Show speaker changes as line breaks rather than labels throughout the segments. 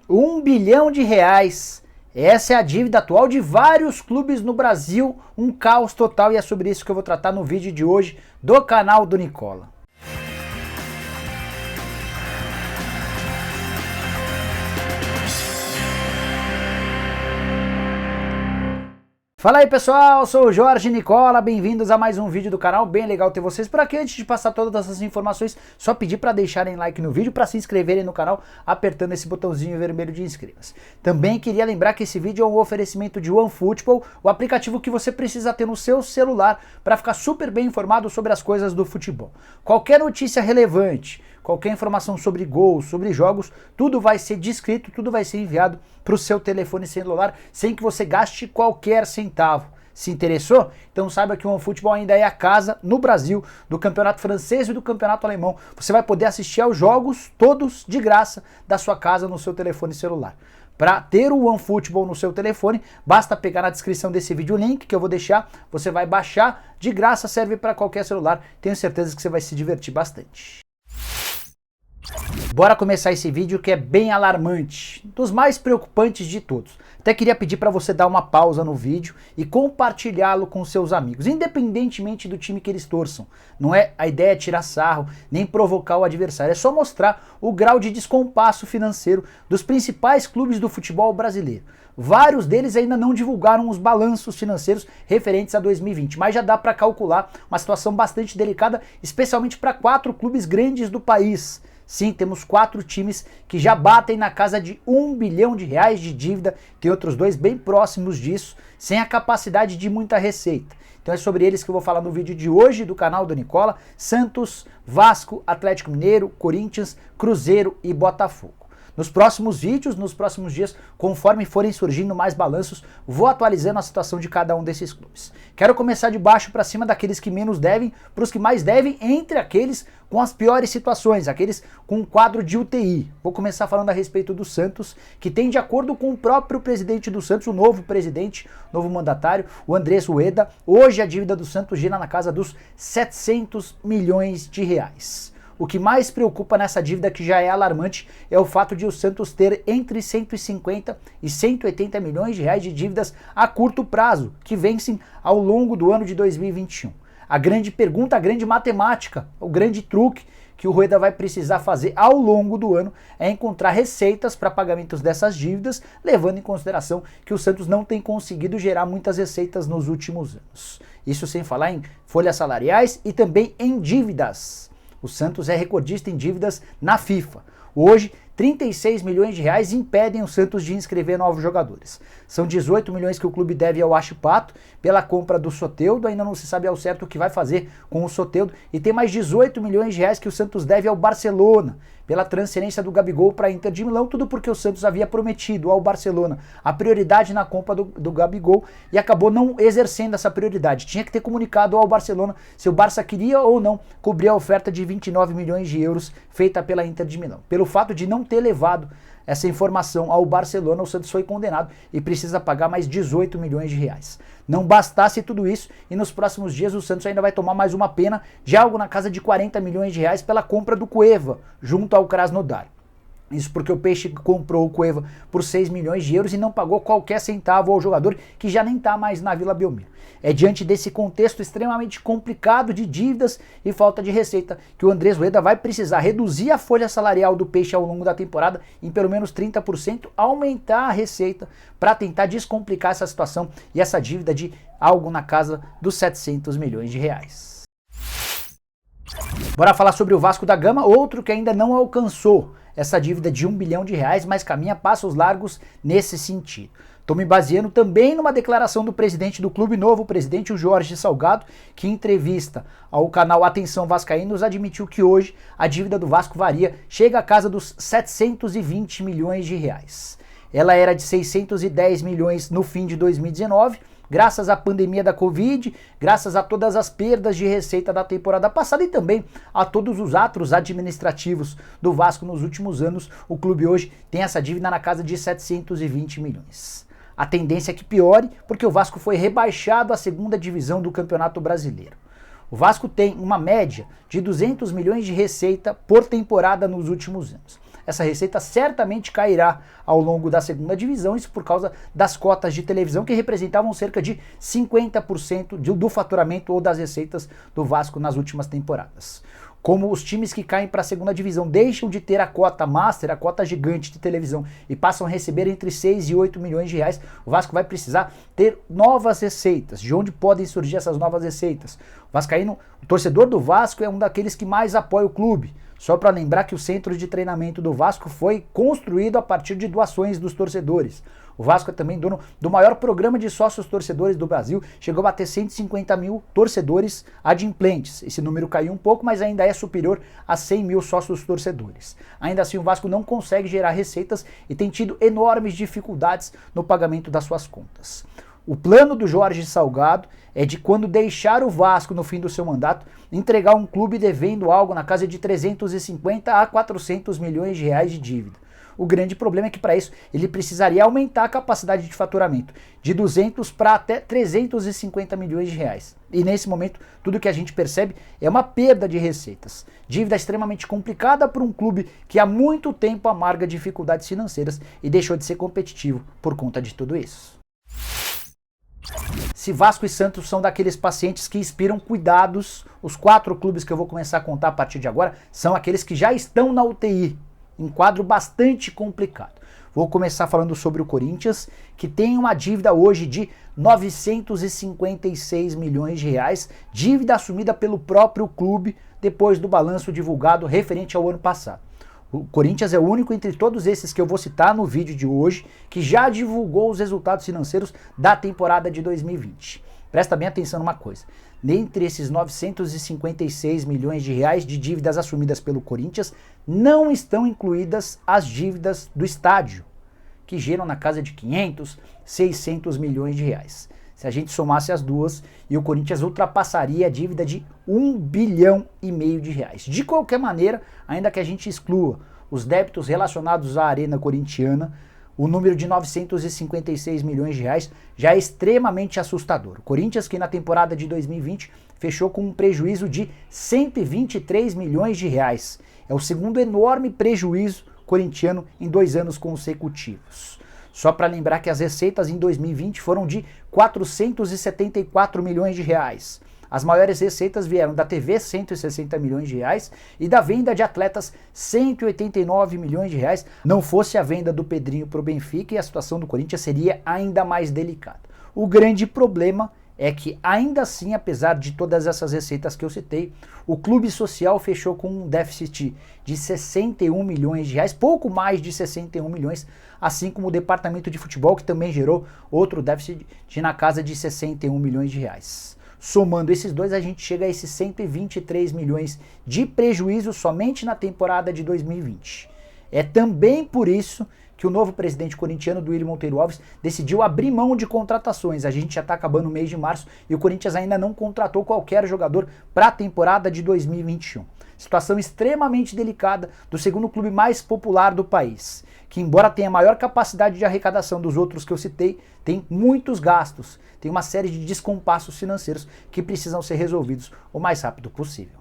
R$ 1 bilhão. Essa é a dívida atual de vários clubes no Brasil, um caos total, e é sobre isso que eu vou tratar no vídeo de hoje do canal do Nicola. Fala aí pessoal, sou o Jorge Nicola, bem-vindos a mais um vídeo do canal, bem legal ter vocês por aqui. Antes de passar todas essas informações, só pedir para deixarem like no vídeo, para se inscreverem no canal, apertando esse botãozinho vermelho de inscreva-se. Também queria lembrar que esse vídeo é um oferecimento de OneFootball, o aplicativo que você precisa ter no seu celular para ficar super bem informado sobre as coisas do futebol. Qualquer notícia relevante, qualquer informação sobre gols, sobre jogos, tudo vai ser descrito, tudo vai ser enviado para o seu telefone celular, sem que você gaste qualquer centavo. Se interessou? Então saiba que o OneFootball ainda é a casa, no Brasil, do campeonato francês e do campeonato alemão. Você vai poder assistir aos jogos todos de graça da sua casa no seu telefone celular. Para ter o OneFootball no seu telefone, basta pegar na descrição desse vídeo o link que eu vou deixar, você vai baixar, de graça, serve para qualquer celular, tenho certeza que você vai se divertir bastante. Bora começar esse vídeo que é bem alarmante, dos mais preocupantes de todos. Até queria pedir para você dar uma pausa no vídeo e compartilhá-lo com seus amigos, independentemente do time que eles torçam. Não é a ideia é tirar sarro, nem provocar o adversário, é só mostrar o grau de descompasso financeiro dos principais clubes do futebol brasileiro. Vários deles ainda não divulgaram os balanços financeiros referentes a 2020, mas já dá para calcular uma situação bastante delicada, especialmente para 4 clubes grandes do país. Sim, temos 4 times que já batem na casa de R$ 1 bilhão de dívida, tem outros 2 bem próximos disso, sem a capacidade de muita receita. Então é sobre eles que eu vou falar no vídeo de hoje do canal do Nicola: Santos, Vasco, Atlético Mineiro, Corinthians, Cruzeiro e Botafogo. Nos próximos vídeos, nos próximos dias, conforme forem surgindo mais balanços, vou atualizando a situação de cada um desses clubes. Quero começar de baixo para cima, daqueles que menos devem para os que mais devem, entre aqueles com as piores situações, aqueles com um quadro de UTI. Vou começar falando a respeito do Santos, que tem, de acordo com o próprio presidente do Santos, o novo presidente, novo mandatário, o Andrés Rueda, hoje a dívida do Santos gira na casa dos R$ 700 milhões. O que mais preocupa nessa dívida, que já é alarmante, é o fato de o Santos ter entre 150 e 180 milhões de reais de dívidas a curto prazo, que vencem ao longo do ano de 2021. A grande pergunta, a grande matemática, o grande truque que o Rueda vai precisar fazer ao longo do ano é encontrar receitas para pagamentos dessas dívidas, levando em consideração que o Santos não tem conseguido gerar muitas receitas nos últimos anos. Isso sem falar em folhas salariais e também em dívidas. O Santos é recordista em dívidas na FIFA. Hoje, 36 milhões de reais impedem o Santos de inscrever novos jogadores. São 18 milhões que o clube deve ao Huachipato pela compra do Soteldo, ainda não se sabe ao certo o que vai fazer com o Soteldo, e tem mais 18 milhões de reais que o Santos deve ao Barcelona pela transferência do Gabigol para a Inter de Milão, tudo porque o Santos havia prometido ao Barcelona a prioridade na compra do Gabigol e acabou não exercendo essa prioridade. Tinha que ter comunicado ao Barcelona se o Barça queria ou não cobrir a oferta de 29 milhões de euros feita pela Inter de Milão. Pelo fato de não ter levado essa informação ao Barcelona, o Santos foi condenado e precisa pagar mais 18 milhões de reais. Não bastasse tudo isso, e nos próximos dias o Santos ainda vai tomar mais uma pena de algo na casa de 40 milhões de reais pela compra do Cueva, junto ao Krasnodar. Isso porque o Peixe comprou o Cueva por 6 milhões de euros e não pagou qualquer centavo ao jogador, que já nem está mais na Vila Belmiro. É diante desse contexto extremamente complicado de dívidas e falta de receita que o Andrés Rueda vai precisar reduzir a folha salarial do Peixe ao longo da temporada em pelo menos 30%, aumentar a receita para tentar descomplicar essa situação e essa dívida de algo na casa dos 700 milhões de reais. Bora falar sobre o Vasco da Gama, outro que ainda não alcançou essa dívida de R$ 1 bilhão, mas caminha passos largos nesse sentido. Estou me baseando também numa declaração do presidente do clube, novo presidente, o Jorge Salgado, que em entrevista ao canal Atenção Vascaínos admitiu que hoje a dívida do Vasco chega à casa dos 720 milhões de reais. Ela era de 610 milhões no fim de 2019, graças à pandemia da Covid, graças a todas as perdas de receita da temporada passada e também a todos os atos administrativos do Vasco nos últimos anos, o clube hoje tem essa dívida na casa de 720 milhões. A tendência é que piore, porque o Vasco foi rebaixado à segunda divisão do Campeonato Brasileiro. O Vasco tem uma média de 200 milhões de receita por temporada nos últimos anos. essa receita certamente cairá ao longo da segunda divisão, isso por causa das cotas de televisão que representavam cerca de 50% do faturamento ou das receitas do Vasco nas últimas temporadas. Como os times que caem para a segunda divisão deixam de ter a cota master, a cota gigante de televisão, e passam a receber entre 6 e 8 milhões de reais, o Vasco vai precisar ter novas receitas. De onde podem surgir essas novas receitas? O vascaíno, o torcedor do Vasco é um daqueles que mais apoia o clube. Só para lembrar que o centro de treinamento do Vasco foi construído a partir de doações dos torcedores. O Vasco é também dono do maior programa de sócios torcedores do Brasil, chegou a ter 150 mil torcedores adimplentes. Esse número caiu um pouco, mas ainda é superior a 100 mil sócios torcedores. Ainda assim, o Vasco não consegue gerar receitas e tem tido enormes dificuldades no pagamento das suas contas. O plano do Jorge Salgado é de, quando deixar o Vasco no fim do seu mandato, entregar um clube devendo algo na casa de 350 a 400 milhões de reais de dívida. O grande problema é que, para isso, ele precisaria aumentar a capacidade de faturamento de 200 para até 350 milhões de reais. E nesse momento, tudo que a gente percebe é uma perda de receitas. Dívida extremamente complicada para um clube que há muito tempo amarga dificuldades financeiras e deixou de ser competitivo por conta de tudo isso. Se Vasco e Santos são daqueles pacientes que inspiram cuidados, os 4 clubes que eu vou começar a contar a partir de agora são aqueles que já estão na UTI. Um quadro bastante complicado. Vou começar falando sobre o Corinthians, que tem uma dívida hoje de 956 milhões de reais, dívida assumida pelo próprio clube depois do balanço divulgado referente ao ano passado. O Corinthians é o único entre todos esses que eu vou citar no vídeo de hoje que já divulgou os resultados financeiros da temporada de 2020. Presta bem atenção numa coisa. Dentre esses 956 milhões de reais de dívidas assumidas pelo Corinthians, não estão incluídas as dívidas do estádio, que giram na casa de 500, 600 milhões de reais. Se a gente somasse as duas, e o Corinthians ultrapassaria a dívida de 1,5 bilhão de reais. De qualquer maneira, ainda que a gente exclua os débitos relacionados à Arena Corintiana, o número de 956 milhões de reais já é extremamente assustador. O Corinthians, que na temporada de 2020 fechou com um prejuízo de 123 milhões de reais. É o segundo enorme prejuízo corintiano em 2 anos consecutivos. Só para lembrar que as receitas em 2020 foram de 474 milhões de reais. As maiores receitas vieram da TV, 160 milhões de reais, e da venda de atletas, 189 milhões de reais. Não fosse a venda do Pedrinho para o Benfica, e a situação do Corinthians seria ainda mais delicada. O grande problema é que, ainda assim, apesar de todas essas receitas que eu citei, o clube social fechou com um déficit de 61 milhões de reais, pouco mais de 61 milhões, assim como o departamento de futebol, que também gerou outro déficit na casa de 61 milhões de reais. Somando esses dois, a gente chega a esses 123 milhões de prejuízo somente na temporada de 2020. É também por isso que o novo presidente corintiano, Duílio Monteiro Alves, decidiu abrir mão de contratações. A gente já está acabando o mês de março e o Corinthians ainda não contratou qualquer jogador para a temporada de 2021. Situação extremamente delicada do segundo clube mais popular do país, que, embora tenha maior capacidade de arrecadação dos outros que eu citei, tem muitos gastos, tem uma série de descompassos financeiros que precisam ser resolvidos o mais rápido possível.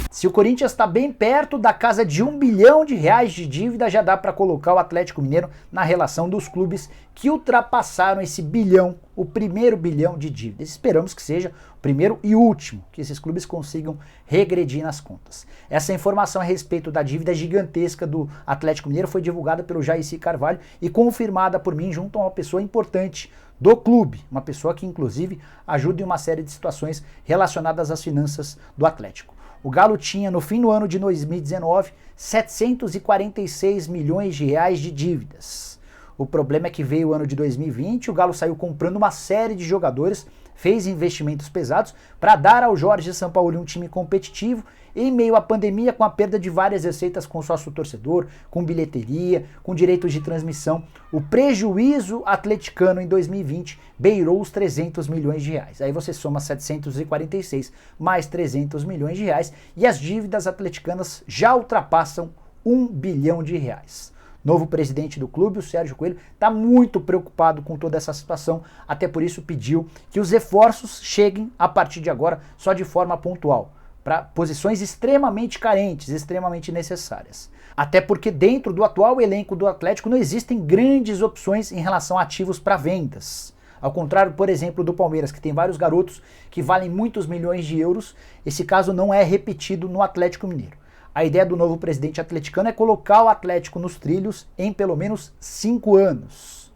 Se o Corinthians está bem perto da casa de 1 bilhão de reais de dívida, já dá para colocar o Atlético Mineiro na relação dos clubes que ultrapassaram esse bilhão, o primeiro bilhão de dívidas. Esperamos que seja o primeiro e último, que esses clubes consigam regredir nas contas. Essa informação a respeito da dívida gigantesca do Atlético Mineiro foi divulgada pelo Jaircy Carvalho e confirmada por mim junto a uma pessoa importante do clube, uma pessoa que inclusive ajuda em uma série de situações relacionadas às finanças do Atlético. O Galo tinha, no fim do ano de 2019, 746 milhões de reais de dívidas. O problema é que veio o ano de 2020, o Galo saiu comprando uma série de jogadores, fez investimentos pesados para dar ao Jorge Sampaoli um time competitivo, em meio à pandemia, com a perda de várias receitas com sócio-torcedor, com bilheteria, com direitos de transmissão. O prejuízo atleticano em 2020 beirou os 300 milhões de reais. Aí você soma 746 mais 300 milhões de reais e as dívidas atleticanas já ultrapassam 1 bilhão de reais. Novo presidente do clube, o Sérgio Coelho, está muito preocupado com toda essa situação, até por isso pediu que os reforços cheguem a partir de agora só de forma pontual. para posições extremamente carentes, extremamente necessárias. Até porque dentro do atual elenco do Atlético não existem grandes opções em relação a ativos para vendas. Ao contrário, por exemplo, do Palmeiras, que tem vários garotos que valem muitos milhões de euros, esse caso não é repetido no Atlético Mineiro. A ideia do novo presidente atleticano é colocar o Atlético nos trilhos em pelo menos 5 anos.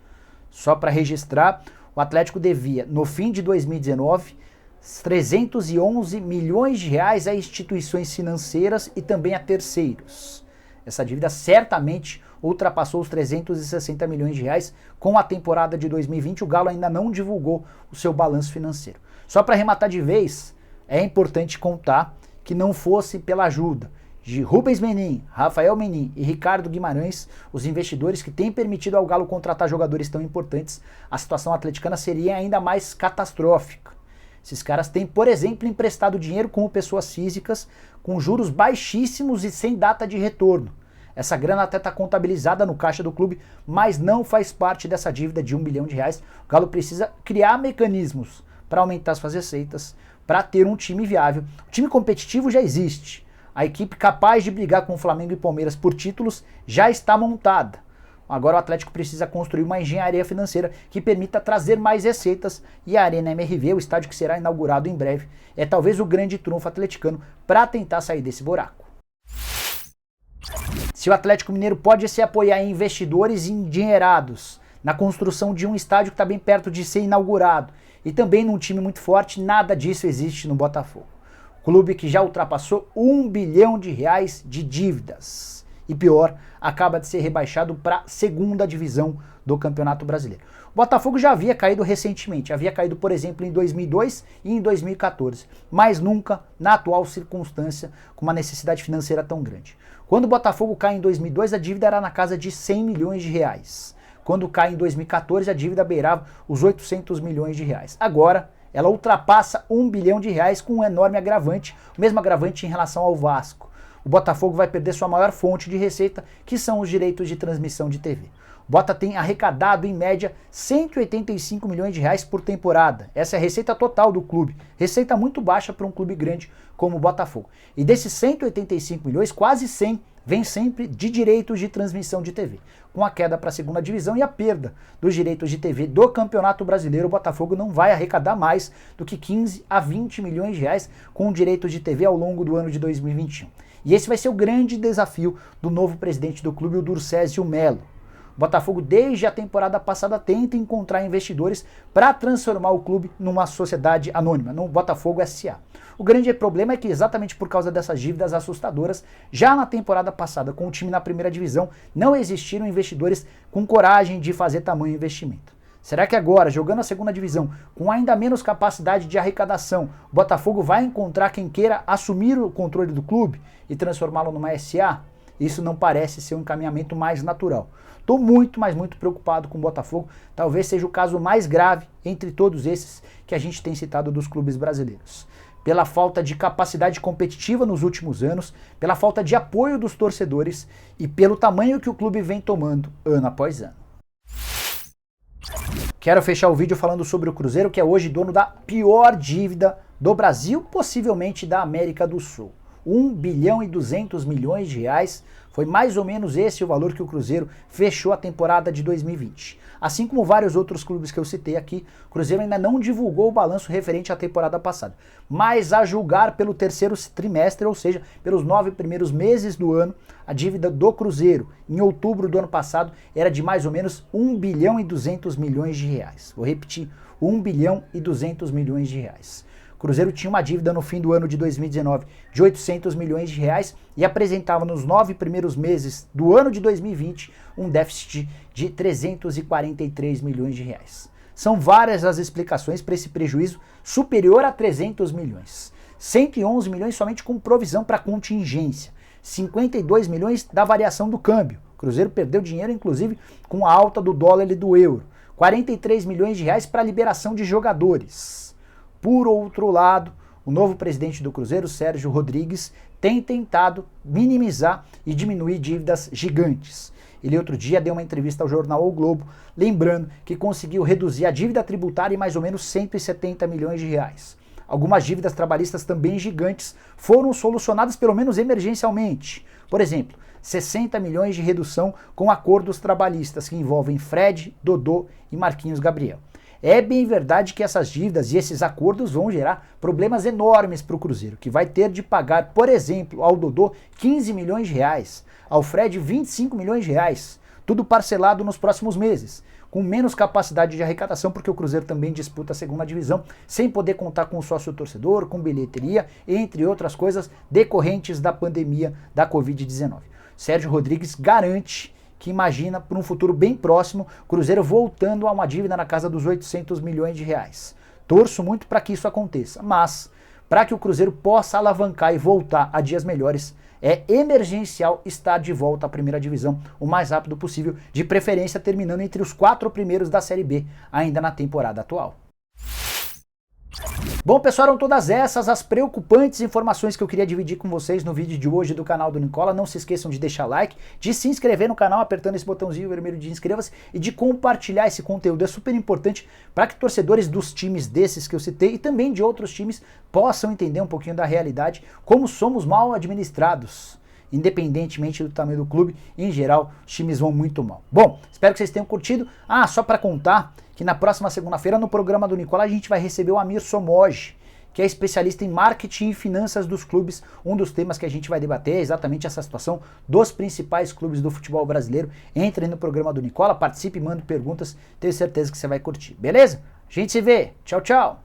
Só para registrar, o Atlético devia, no fim de 2019, 311 milhões de reais a instituições financeiras e também a terceiros. Essa dívida certamente ultrapassou os 360 milhões de reais com a temporada de 2020. O Galo ainda não divulgou o seu balanço financeiro. Só para arrematar de vez, é importante contar que não fosse pela ajuda de Rubens Menin, Rafael Menin e Ricardo Guimarães, os investidores que têm permitido ao Galo contratar jogadores tão importantes, a situação atleticana seria ainda mais catastrófica. Esses caras têm, por exemplo, emprestado dinheiro como pessoas físicas, com juros baixíssimos e sem data de retorno. Essa grana até está contabilizada no caixa do clube, mas não faz parte dessa dívida de 1 bilhão de reais. O Galo precisa criar mecanismos para aumentar suas receitas, para ter um time viável. O time competitivo já existe. A equipe capaz de brigar com o Flamengo e Palmeiras por títulos já está montada. Agora o Atlético precisa construir uma engenharia financeira que permita trazer mais receitas, e a Arena MRV, o estádio que será inaugurado em breve, é talvez o grande trunfo atleticano para tentar sair desse buraco. Se o Atlético Mineiro pode se apoiar em investidores endinheirados, na construção de um estádio que está bem perto de ser inaugurado, e também num time muito forte, nada disso existe no Botafogo. Clube que já ultrapassou 1 bilhão de reais de dívidas. E pior, acaba de ser rebaixado para a segunda divisão do Campeonato Brasileiro. O Botafogo já havia caído recentemente, havia caído, por exemplo, em 2002 e em 2014, mas nunca na atual circunstância com uma necessidade financeira tão grande. Quando o Botafogo cai em 2002, a dívida era na casa de 100 milhões de reais. Quando cai em 2014, a dívida beirava os 800 milhões de reais. Agora, ela ultrapassa 1 bilhão de reais com um enorme agravante, o mesmo agravante em relação ao Vasco. O Botafogo vai perder sua maior fonte de receita, que são os direitos de transmissão de TV. O Bota tem arrecadado, em média, 185 milhões de reais por temporada. Essa é a receita total do clube. Receita muito baixa para um clube grande como o Botafogo. E desses 185 milhões, quase 100 vem sempre de direitos de transmissão de TV. Com a queda para a segunda divisão e a perda dos direitos de TV do Campeonato Brasileiro, o Botafogo não vai arrecadar mais do que 15 a 20 milhões de reais com direitos de TV ao longo do ano de 2021. E esse vai ser o grande desafio do novo presidente do clube, o Durcésio Melo. O Botafogo, desde a temporada passada, tenta encontrar investidores para transformar o clube numa sociedade anônima, no Botafogo S.A. O grande problema é que, exatamente por causa dessas dívidas assustadoras, já na temporada passada, com o time na primeira divisão, não existiram investidores com coragem de fazer tamanho investimento. Será que agora, jogando a segunda divisão, com ainda menos capacidade de arrecadação, o Botafogo vai encontrar quem queira assumir o controle do clube e transformá-lo numa SA? Isso não parece ser um encaminhamento mais natural. Estou muito, mas muito preocupado com o Botafogo. Talvez seja o caso mais grave entre todos esses que a gente tem citado dos clubes brasileiros. Pela falta de capacidade competitiva nos últimos anos, pela falta de apoio dos torcedores e pelo tamanho que o clube vem tomando ano após ano. Quero fechar o vídeo falando sobre o Cruzeiro, que é hoje dono da pior dívida do Brasil, possivelmente da América do Sul. 1 bilhão e 200 milhões de reais, foi mais ou menos esse o valor que o Cruzeiro fechou a temporada de 2020. Assim como vários outros clubes que eu citei aqui, o Cruzeiro ainda não divulgou o balanço referente à temporada passada. Mas a julgar pelo terceiro trimestre, ou seja, pelos 9 primeiros meses do ano, a dívida do Cruzeiro em outubro do ano passado era de mais ou menos 1 bilhão e 200 milhões de reais. Vou repetir, 1 bilhão e 200 milhões de reais. O Cruzeiro tinha uma dívida no fim do ano de 2019 de 800 milhões de reais e apresentava nos 9 primeiros meses do ano de 2020 um déficit de 343 milhões de reais. São várias as explicações para esse prejuízo superior a 300 milhões. 111 milhões somente com provisão para contingência. 52 milhões da variação do câmbio. O Cruzeiro perdeu dinheiro, inclusive, com a alta do dólar e do euro. 43 milhões de reais para liberação de jogadores. Por outro lado, o novo presidente do Cruzeiro, Sérgio Rodrigues, tem tentado minimizar e diminuir dívidas gigantes. Ele outro dia deu uma entrevista ao jornal O Globo, lembrando que conseguiu reduzir a dívida tributária em mais ou menos 170 milhões de reais. Algumas dívidas trabalhistas também gigantes foram solucionadas pelo menos emergencialmente. Por exemplo, 60 milhões de redução com acordos trabalhistas que envolvem Fred, Dodô e Marquinhos Gabriel. É bem verdade que essas dívidas e esses acordos vão gerar problemas enormes para o Cruzeiro, que vai ter de pagar, por exemplo, ao Dodô 15 milhões de reais, ao Fred 25 milhões de reais, tudo parcelado nos próximos meses, com menos capacidade de arrecadação, porque o Cruzeiro também disputa a segunda divisão, sem poder contar com o sócio-torcedor, com bilheteria, entre outras coisas decorrentes da pandemia da Covid-19. Sérgio Rodrigues garante que imagina por um futuro bem próximo o Cruzeiro voltando a uma dívida na casa dos 800 milhões de reais. Torço muito para que isso aconteça, mas para que o Cruzeiro possa alavancar e voltar a dias melhores, é emergencial estar de volta à primeira divisão o mais rápido possível, de preferência terminando entre os 4 primeiros da Série B, ainda na temporada atual. Bom, pessoal, eram todas essas as preocupantes informações que eu queria dividir com vocês no vídeo de hoje do canal do Nicola. Não se esqueçam de deixar like, de se inscrever no canal apertando esse botãozinho vermelho de inscreva-se e de compartilhar esse conteúdo. É super importante para que torcedores dos times desses que eu citei e também de outros times possam entender um pouquinho da realidade, como somos mal administrados. Independentemente do tamanho do clube, em geral, os times vão muito mal. Bom, espero que vocês tenham curtido. Só para contar que na próxima segunda-feira, no programa do Nicola, a gente vai receber o Amir Somoge, que é especialista em marketing e finanças dos clubes. Um dos temas que a gente vai debater é exatamente essa situação dos principais clubes do futebol brasileiro. Entre no programa do Nicola, participe, mande perguntas, tenho certeza que você vai curtir. Beleza? A gente se vê. Tchau, tchau.